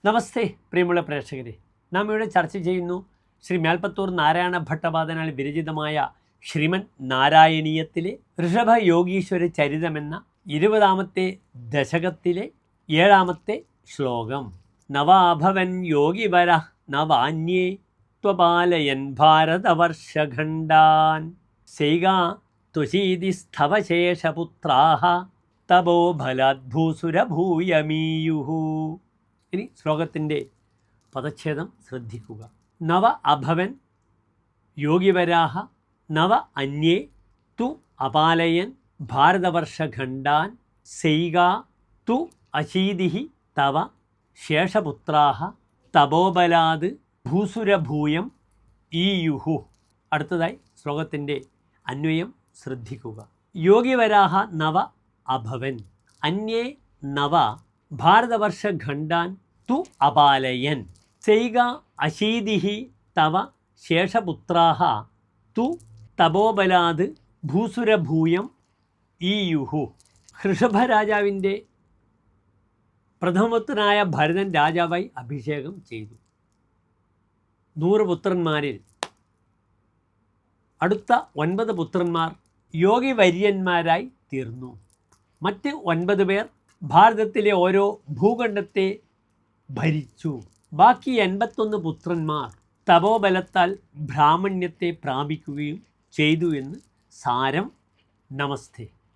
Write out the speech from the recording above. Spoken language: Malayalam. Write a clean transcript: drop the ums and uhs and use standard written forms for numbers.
നമസ്തേ പ്രിയമുള്ള പ്രേക്ഷകരെ, നാം ഇവിടെ ചർച്ച ചെയ്യുന്നു ശ്രീ മേൽപ്പത്തൂർ നാരായണ ഭട്ടപാദനാൽ വിരചിതമായ ശ്രീമൻ നാരായണീയത്തിലെ ഋഷഭ യോഗീശ്വര ചരിതമെന്ന 20ാമത്തെ ദശകത്തിലെ 7ാമത്തെ ശ്ലോകം. നവാഭവൻ യോഗിവര നവാന്യേ ത്വപാലയൻ ഭാരതവർഷഖണ്ഡാൻ സൈകാ ത്വശീതിസ്ഥവശേഷപുത്രാഃ തപോഫലാദ്ഭൂസുരഭൂയമീയുഃ. ഇനി ശ്ലോകത്തിൻ്റെ പദച്ഛേദം ശ്രദ്ധിക്കുക. നവ അഭവൻ യോഗിവരാഹ നവ അന്യേ തു അപാലയൻ ഭാരതവർഷഖണ്ഡാൻ സൈകാ തു അശീതിഃ തവ ശേഷപുത്രാഃ തപോബലാത് ഭൂസുരഭൂയം ഈയുഃ. അടുത്തതായി ശ്ലോകത്തിൻ്റെ അന്വയം ശ്രദ്ധിക്കുക. യോഗിവരാഹ നവ അഭവൻ അന്യേ നവ ഭാരതവർഷഖണ്ഡാൻ തു അപാലയൻ സൈകാ അശീതിഃ തവ ശേഷപുത്രാഃ തു തപോബലാത് ഭൂസുരഭൂയം ഈയുഃ. ഋഷഭരാജാവിൻ്റെ പ്രഥമപുത്രനായ ഭരതൻ രാജാവായി അഭിഷേകം ചെയ്തു. 100 പുത്രന്മാരിൽ അടുത്ത 9 പുത്രന്മാർ യോഗിവര്യന്മാരായി തീർന്നു. മറ്റ് 9 പേർ ഭാരതത്തിലെ ഓരോ ഭൂഖണ്ഡത്തെ ഭരിച്ചു. ബാക്കി 81 പുത്രന്മാർ തപോബലത്താൽ ബ്രാഹ്മണ്യത്തെ പ്രാപിക്കുകയും ചെയ്തു എന്ന് സാരം. നമസ്തേ.